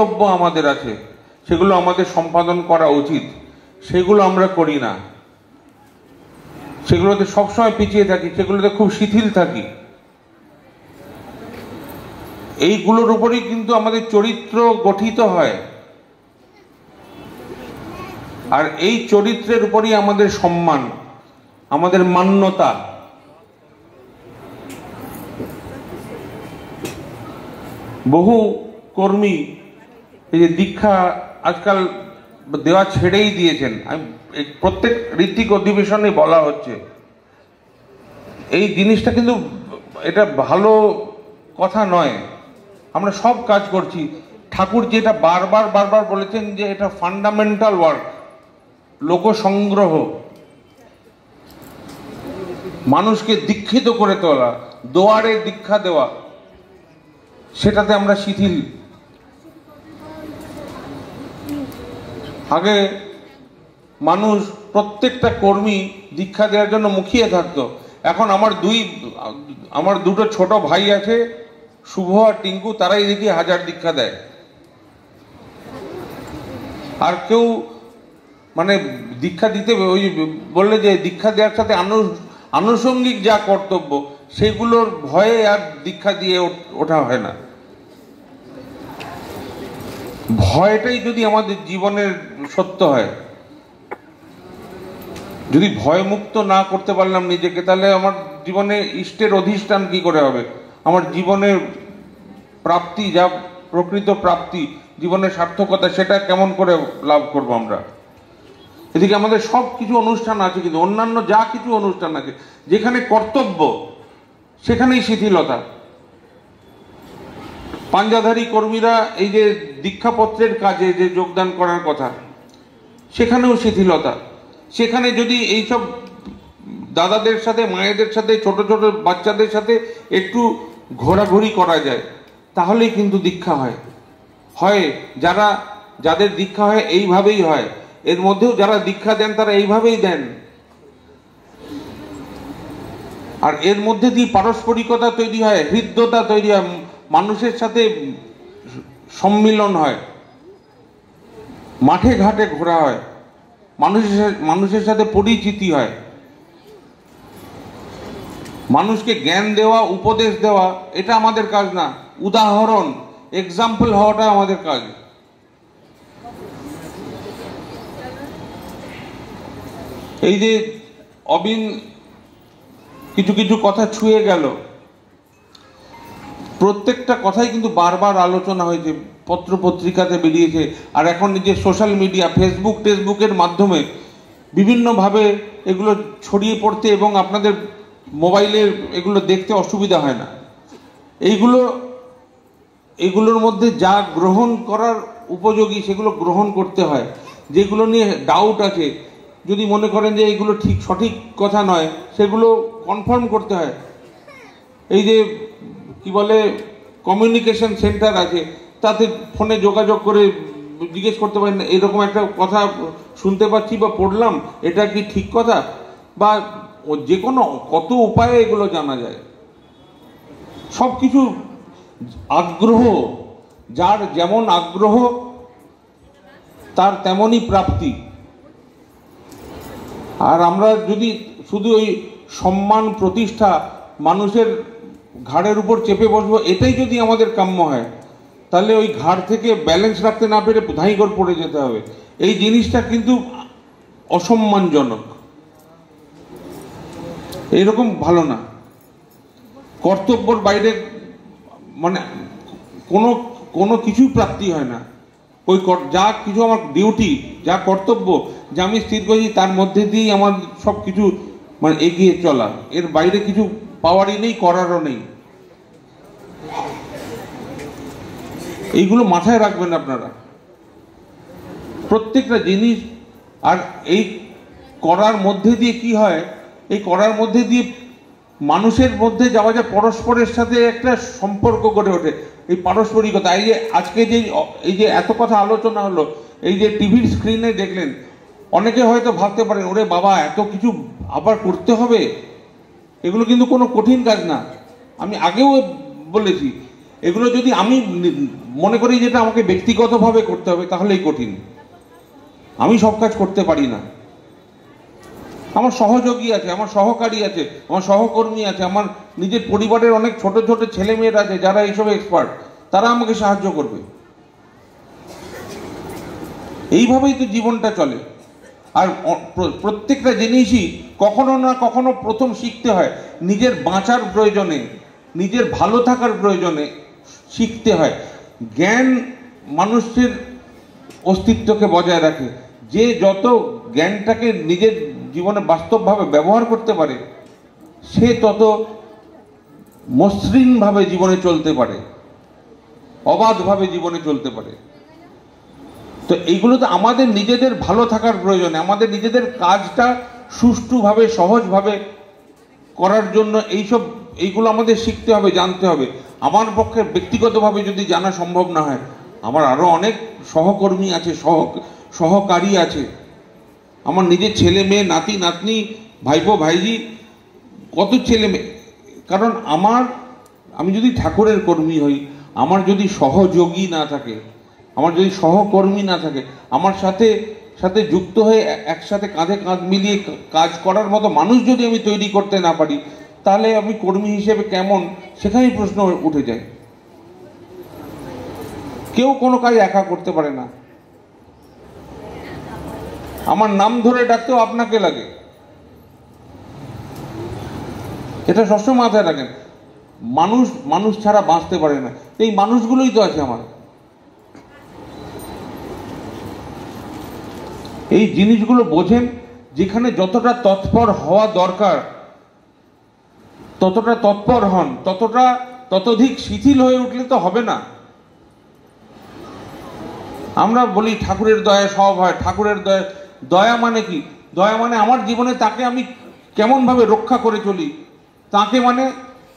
কর্তব্য আমাদের আছে, সেগুলো আমাদের সম্পাদন করা উচিত, সেগুলো আমরা করি না। সেগুলোতে সবসময় পিছিয়ে থাকি, সেগুলোতে খুব শিথিল থাকি। এইগুলোর উপরেই কিন্তু আমাদের চরিত্র গঠিত হয়, আর এই চরিত্রের উপরই আমাদের সম্মান, আমাদের মান্যতা। বহু কর্মী এই যে দীক্ষা আজকাল দেওয়া ছেড়েই দিয়েছেন। আমি প্রত্যেক ঋত্বিক অধিবেশনে বলা হচ্ছে, এই জিনিসটা কিন্তু এটা ভালো কথা নয়। আমরা সব কাজ করছি, ঠাকুর যেটা বারবার বারবার বলেছেন যে এটা ফান্ডামেন্টাল ওয়ার্ক, লোকসংগ্রহ, মানুষকে দীক্ষিত করে তোলা, দোয়ারে দীক্ষা দেওয়া, সেটাতে আমরা শিথিল। আগে মানুষ প্রত্যেকটা কর্মী দীক্ষা দেওয়ার জন্য মুখিয়ে থাকতো। এখন আমার দুটো ছোট ভাই আছে, শুভ আর টিঙ্কু, তারাই দেখি 1000 দীক্ষা দেয়। আর কেউ মানে দীক্ষা দিতে ওই বললে যে দীক্ষা দেওয়ার সাথে আনুষঙ্গিক যা কর্তব্য সেগুলোর ভয়ে আর দীক্ষা দিয়ে ওঠা হয় না। ভয়টাই যদি আমাদের জীবনের সত্য হয়, যদি ভয় মুক্ত না করতে পারলাম নিজেকে, তাহলে আমার জীবনে ইষ্টের অধিষ্ঠান কি করে হবে? আমার জীবনের প্রাপ্তি, যা প্রকৃত প্রাপ্তি, জীবনের সার্থকতা, সেটা কেমন করে লাভ করবো আমরা? এদিকে আমাদের সব কিছু অনুষ্ঠান আছে, কিন্তু অন্যান্য যা কিছু অনুষ্ঠান আছে, যেখানে কর্তব্য সেখানেই শিথিলতা। পাঞ্জাধারী কর্মীরা এই যে দীক্ষাপত্রের কাজে যে যোগদান করার কথা, সেখানেও শিথিলতা। সেখানে যদি এইসব দাদাদের সাথে, মায়েদের সাথে, ছোট ছোট বাচ্চাদের সাথে একটু ঘোরাঘুরি করা যায়, তাহলেই কিন্তু দীক্ষা হয়। যাদের দীক্ষা হয় এইভাবেই হয়। এর মধ্যেও যারা দীক্ষা দেন তারা এইভাবেই দেন। আর এর মধ্যে দিয়ে পারস্পরিকতা তৈরি হয়, হৃদ্যতা তৈরি হয়, মানুষের সাথে সম্মিলন হয়, মাঠে ঘাটে ঘোরা হয়, মানুষের সাথে পরিচিতি হয়। মানুষকে জ্ঞান দেওয়া, উপদেশ দেওয়া, এটা আমাদের কাজ না। উদাহরণ, এক্সাম্পল হওয়াটা আমাদের কাজ। এই যে অবিন কিছু কিছু কথা ছুঁয়ে গেল, প্রত্যেকটা কথাই কিন্তু বারবার আলোচনা হয়েছে, পত্র পত্রিকাতে বেরিয়েছে, আর এখন যে সোশ্যাল মিডিয়া, ফেসবুকের মাধ্যমে বিভিন্নভাবে এগুলো ছড়িয়ে পড়তে, এবং আপনাদের মোবাইলে এগুলো দেখতে অসুবিধা হয় না। এইগুলোর মধ্যে যা গ্রহণ করার উপযোগী সেগুলো গ্রহণ করতে হয়। যেগুলো নিয়ে ডাউট আছে, যদি মনে করেন যে এগুলো সঠিক কথা নয়, সেগুলো কনফার্ম করতে হয়। এই যে কি বলে কমিউনিকেশন সেন্টার আছে, তাতে ফোনে যোগাযোগ করে জিজ্ঞেস করতে পারেন, এরকম একটা কথা শুনতে পাচ্ছি বা পড়লাম, এটা কি ঠিক কথা? বা যে কোনো কত উপায়ে এগুলো জানা যায়। সব কিছু আগ্রহ, যার যেমন আগ্রহ তার তেমনই প্রাপ্তি। আর আমরা যদি শুধু ওই সম্মান, প্রতিষ্ঠা, মানুষের ঘাড়ের উপর চেপে বসবো, এটাই যদি আমাদের কাম্য হয়, তাহলে ওই ঘাড় থেকে ব্যালেন্স রাখতে না পেরে ধাই করে পড়ে যেতে হবে। এই জিনিসটা কিন্তু অসম্মানজনক, এইরকম ভালো না। কর্তব্যর বাইরে মানে কোনো কিছুই প্রাপ্তি হয় না। ওই যা কিছু আমার ডিউটি, যা কর্তব্য, যা আমি স্থির করেছি, তার মধ্যে দিয়েই আমার সব কিছু মানে এগিয়ে চলা। এর বাইরে কিছু পাওয়ারই নেই, করারও নেই। এইগুলো মাথায় রাখবেন আপনারা, প্রত্যেকটা জিনিস। আর এই করার মধ্যে দিয়ে কি হয়, এই করার মধ্যে দিয়ে মানুষের মধ্যে যাওয়া যায়, পরস্পরের সাথে একটা সম্পর্ক গড়ে ওঠে, এই পারস্পরিকতা। আজকে এই যে এত কথা আলোচনা হলো, এই যে টিভির স্ক্রিনে দেখলেন, অনেকে হয়তো ভাবতে পারেন, ওরে বাবা, এত কিছু আবার করতে হবে। এগুলো কিন্তু কোনো কঠিন কাজ না। আমি আগেও বলেছি, এগুলো যদি আমি মনে করি যেটা আমাকে ব্যক্তিগতভাবে করতে হবে, তাহলেই কঠিন। আমি সব কাজ করতে পারি না। আমার সহযোগী আছে, আমার সহকারী আছে, আমার সহকর্মী আছে, আমার নিজের পরিবারের অনেক ছোট ছোট ছেলে মেয়েরা আছে যারা এইসব এক্সপার্ট, তারা আমাকে সাহায্য করবে। এইভাবেই তো জীবনটা চলে। আর প্রত্যেকটা জিনিসই কখনো না কখনো প্রথম শিখতে হয় নিজের বাঁচার প্রয়োজনে, নিজের ভালো থাকার প্রয়োজনে শিখতে হয়। জ্ঞান মানুষের অস্তিত্বকে বজায় রাখে। যে যত জ্ঞানটাকে নিজের জীবনে বাস্তবভাবে ব্যবহার করতে পারে, সে তত মসৃণভাবে জীবনে চলতে পারে, অবাধভাবে জীবনে চলতে পারে। তো এইগুলো তো আমাদের নিজেদের ভালো থাকার প্রয়োজনে, আমাদের নিজেদের কাজটা সুষ্ঠুভাবে সহজভাবে করার জন্য এইগুলো আমাদের শিখতে হবে, জানতে হবে। আমার পক্ষে ব্যক্তিগতভাবে যদি জানা সম্ভব না হয়, আমার আরও অনেক সহকর্মী আছে, সহকারী আছে, আমার নিজের ছেলে মেয়ে, নাতি নাতনি, ভাইপো ভাইজি, কত ছেলে মেয়ে। কারণ আমি যদি ঠাকুরের কর্মী হই, আমার যদি সহযোগী না থাকে, আমার যদি সহকর্মী না থাকে, আমার সাথে সাথে যুক্ত হয়ে একসাথে কাঁধে কাঁধ মিলিয়ে কাজ করার মতো মানুষ যদি আমি তৈরি করতে না পারি, তাহলে আমি কর্মী হিসেবে কেমন, সেখানেই প্রশ্ন উঠে যায়। কেউ কোনো কাজ একা করতে পারে না। আমার নাম ধরে ডাকতেও আপনাকে লাগে, এটা সবসময় মাথায় রাখেন। মানুষ ছাড়া বাঁচতে পারে না। এই মানুষগুলোই তো আছে আমার। এই জিনিসগুলো বোঝেন, যেখানে যতটা তৎপর হওয়া দরকার ততটা তৎপর হন, ততোধিক শিথিল হয়ে উঠলে তো হবে না। আমরা বলি ঠাকুরের দয়া সব হয়, ঠাকুরের দয়া মানে কি? দয়া মানে আমার জীবনে তাকে আমি কেমন ভাবে রক্ষা করে চলি, তাকে মানে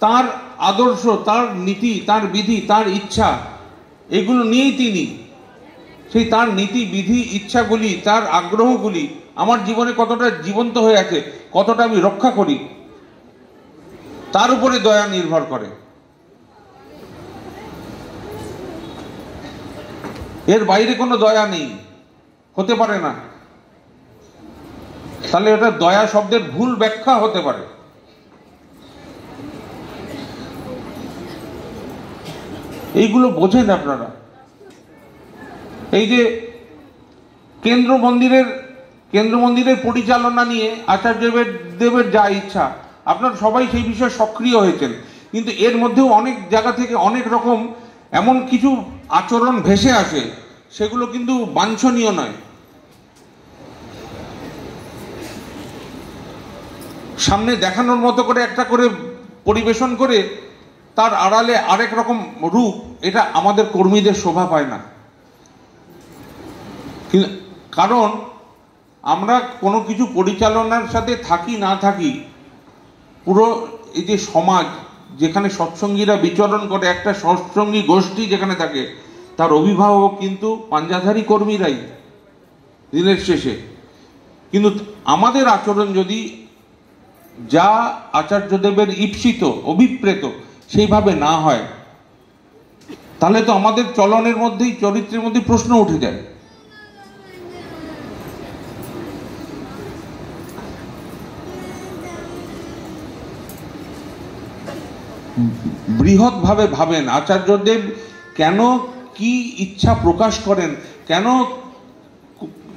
তার আদর্শ, তার নীতি, তার বিধি, তার ইচ্ছা, এগুলো নিয়েই তিনি, সেই তার নীতি বিধি ইচ্ছাগুলি, তার আগ্রহগুলি আমার জীবনে কতটা জীবন্ত হয়ে আছে, কতটা আমি রক্ষা করি, তার উপরে দয়া নির্ভর করে। এর বাইরে কোনো দয়া নেই, হতে পারে না। তাহলে ওটা দয়া শব্দের ভুল ব্যাখ্যা হতে পারে। এইগুলো বোঝেন আপনারা। এই যে কেন্দ্র মন্দিরের পরিচালনা নিয়ে আচার্য দেবের যা ইচ্ছা, আপনারা সবাই সেই বিষয়ে সক্রিয় হয়েছেন, কিন্তু এর মধ্যেও অনেক জায়গা থেকে অনেক রকম এমন কিছু আচরণ ভেসে আসে, সেগুলো কিন্তু বাঞ্ছনীয় নয়। সামনে দেখানোর মতো করে একটা করে পরিবেশন করে তার আড়ালে আরেক রকম রূপ, এটা আমাদের কর্মীদের শোভা পায় না। কারণ আমরা কোনো কিছু পরিচালনার সাথে থাকি না থাকি, পুরো এই যে সমাজ যেখানে সৎসঙ্গীরা বিচরণ করে, একটা সৎসঙ্গী গোষ্ঠী যেখানে থাকে, তার অভিভাবক কিন্তু পাঞ্জাধারী কর্মীরাই দিনের শেষে। কিন্তু আমাদের আচরণ যদি যা আচার্যদেবের ঈপ্সিত, অভিপ্রেত সেইভাবে না হয়, তাহলে তো আমাদের চলনের মধ্যেই, চরিত্রের মধ্যে প্রশ্ন উঠে যায়। বৃহৎভাবে ভাবেন আচার্যদেব কেন, কি ইচ্ছা প্রকাশ করেন, কেন,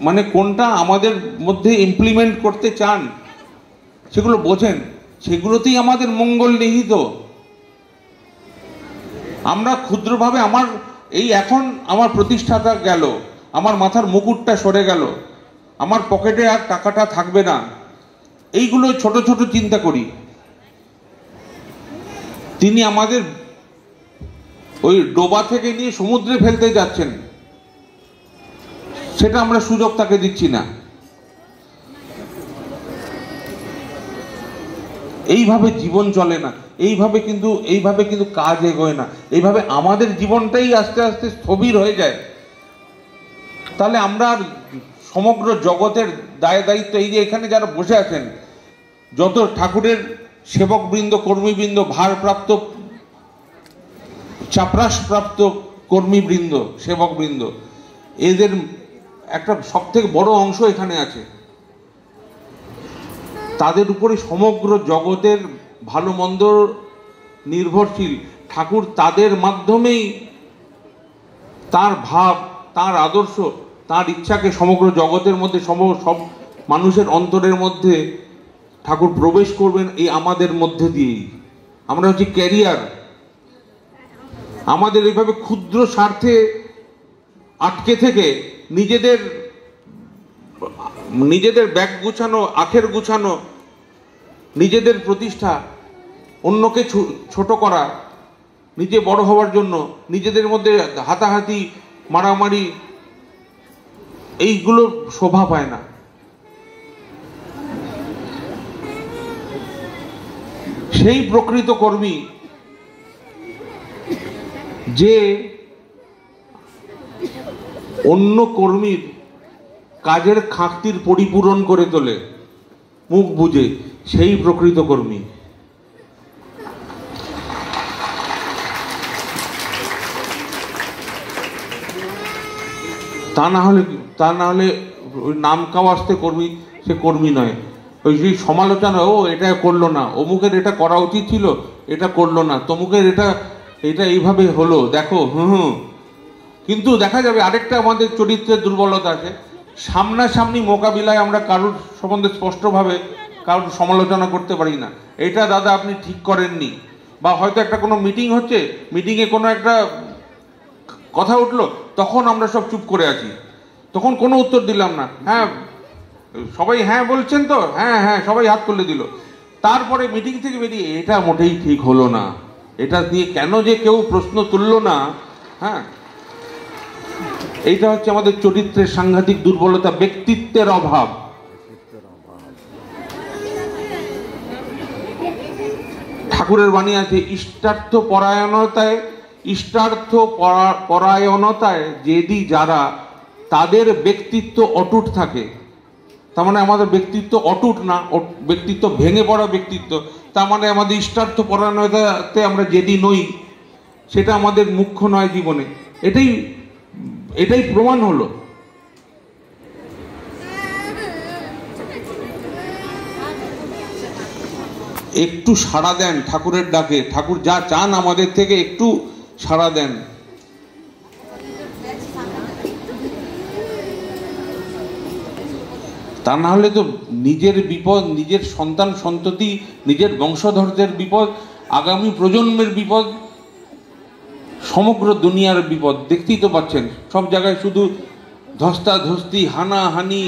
মানে কোনটা আমাদের মধ্যে ইমপ্লিমেন্ট করতে চান, সেগুলো বোঝেন। সেগুলোতেই আমাদের মঙ্গল নিহিত। আমরা ক্ষুদ্রভাবে এখন আমার প্রতিষ্ঠাতা গেল, আমার মাথার মুকুটটা সরে গেল, আমার পকেটে আর টাকাটা থাকবে না, এইগুলো ছোট ছোট চিন্তা করি। তিনি আমাদের ওই ডোবা থেকে নিয়ে সমুদ্রে ফেলতে যাচ্ছেন, সেটা আমরা সুযোগ তাকে দিচ্ছি না। এইভাবে জীবন চলে না, এইভাবে কিন্তু কাজ এগোয় না, এইভাবে আমাদের জীবনটাই আস্তে আস্তে স্থবির হয়ে যায়। তাহলে আমরা আর সমগ্র জগতের দায়িত্ব, এই যে এখানে যারা বসে আছেন, যত ঠাকুরের সেবকবৃন্দ, কর্মীবৃন্দ, ভারপ্রাপ্ত চাপরাশপ্রাপ্ত কর্মীবৃন্দ, সেবকবৃন্দ, এদের একটা সবথেকে বড় অংশ এখানে আছে। তাদের উপরে সমগ্র জগতের ভালো মন্দ নির্ভরশীল। ঠাকুর তাদের মাধ্যমেই তার ভাব, তার আদর্শ, তার ইচ্ছাকে সমগ্র জগতের মধ্যে, সব মানুষের অন্তরের মধ্যে ঠাকুর প্রবেশ করবেন এই আমাদের মধ্যে দিয়েই। আমরা হচ্ছে ক্যারিয়ার। আমাদের এইভাবে ক্ষুদ্র স্বার্থে আটকে থেকে নিজেদের ব্যাগ গুছানো, আখের গুছানো, নিজেদের প্রতিষ্ঠা, অন্যকে ছোট করা, নিজে বড় হওয়ার জন্য নিজেদের মধ্যে হাতাহাতি, মারামারি, এইগুলো শোভা পায় না। সেই প্রকৃত কর্মী যে অন্য কর্মীর কাজের খাঁকতির পরিপূরণ করে তোলে মুখ বুঝে, সেই প্রকৃত কর্মী। তা না হলে ওই নাম কাওয়াস্তে কর্মী, সে কর্মী নয়। ওই যে সমালোচনা, ও এটা করলো না, অমুকের এটা করা উচিত ছিল, এটা করলো না, তমুকের এটা এইভাবে হলো, দেখো কিন্তু দেখা যাবে আরেকটা আমাদের চরিত্রের দুর্বলতা আছে, সামনাসামনি মোকাবিলায় আমরা কারোর সম্বন্ধে স্পষ্টভাবে কারোর সমালোচনা করতে পারি না। এটা দাদা আপনি ঠিক করেননি, বা হয়তো একটা কোনো মিটিং হচ্ছে, মিটিংয়ে কোনো একটা কথা উঠলো, তখন আমরা সব চুপ করে আছি, তখন কোনো উত্তর দিলাম না। হ্যাঁ সবাই হ্যাঁ বলছেন তো, হ্যাঁ হ্যাঁ সবাই হাত তুলে দিল। তারপরে মিটিং থেকে বেরিয়ে এটা মোটেই ঠিক হলো না, এটা দিয়ে কেন যে কেউ প্রশ্ন তুললো না। হ্যাঁ, এইটা হচ্ছে আমাদের চরিত্রের সাংঘাতিক দুর্বলতা, ব্যক্তিত্বের অভাব। ঠাকুরের বাণী আছে, ইষ্টার্থ পরায়ণতায় যেদি যারা, তাদের ব্যক্তিত্ব অটুট থাকে। তার মানে আমাদের ব্যক্তিত্ব অটুট না, ব্যক্তিত্ব ভেঙে পড়া ব্যক্তিত্ব। তার মানে আমাদের ইষ্টার্থ পরায়ণতাতে আমরা যেদি নই, সেটা আমাদের মুখ্য নয় জীবনে। এটাই প্রমাণ হলো। একটু সাড়া দেন ঠাকুরের ডাকে, ঠাকুর যা চান আমাদের থেকে একটু সাড়া দেন। তা না হলে তো নিজের বিপদ, নিজের সন্তান সন্ততি, নিজের বংশধরদের বিপদ, আগামী প্রজন্মের বিপদ, সমগ্র দুনিয়ার বিপদ। দেখতেই তো পাচ্ছেন সব জায়গায় শুধু ধস্তাধস্তি, হানাহানি,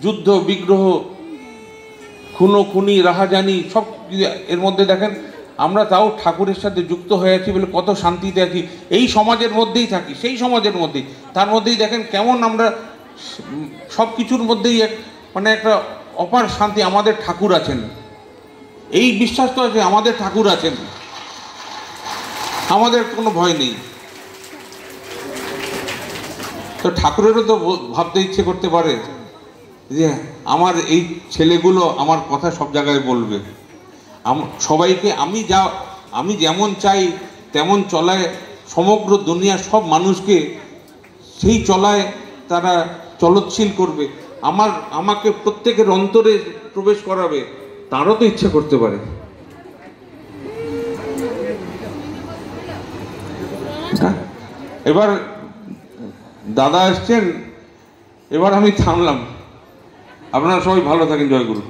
যুদ্ধ বিগ্রহ, খুনোখুনি, রাহাজানি, সব। এর মধ্যে দেখেন আমরা তাও ঠাকুরের সাথে যুক্ত হয়ে আছি বলে কত শান্তিতে আছি। এই সমাজের মধ্যেই থাকি, সেই সমাজের মধ্যেই, তার মধ্যেই দেখেন কেমন আমরা সব কিছুর মধ্যেই একটা অপার শান্তি। আমাদের ঠাকুর আছেন, এই বিশ্বাস তো আছে আমাদের ঠাকুর আছেন, আমাদের কোনো ভয় নেই। তো ঠাকুরেরও তো ভাবতে ইচ্ছে করতে পারে যে আমার এই ছেলেগুলো আমার কথা সব জায়গায় বলবে, সবাইকে আমি যেমন চাই তেমন চলায় সমগ্র দুনিয়ার সব মানুষকে সেই চলায় তারা চলৎশীল করবে, আমাকে প্রত্যেকের অন্তরে প্রবেশ করাবে, তারও তো ইচ্ছা করতে পারে। এবার দাদা আসছেন, এবার আমি থামলাম। আপনারা সবাই ভালো থাকেন। জয় গুরু।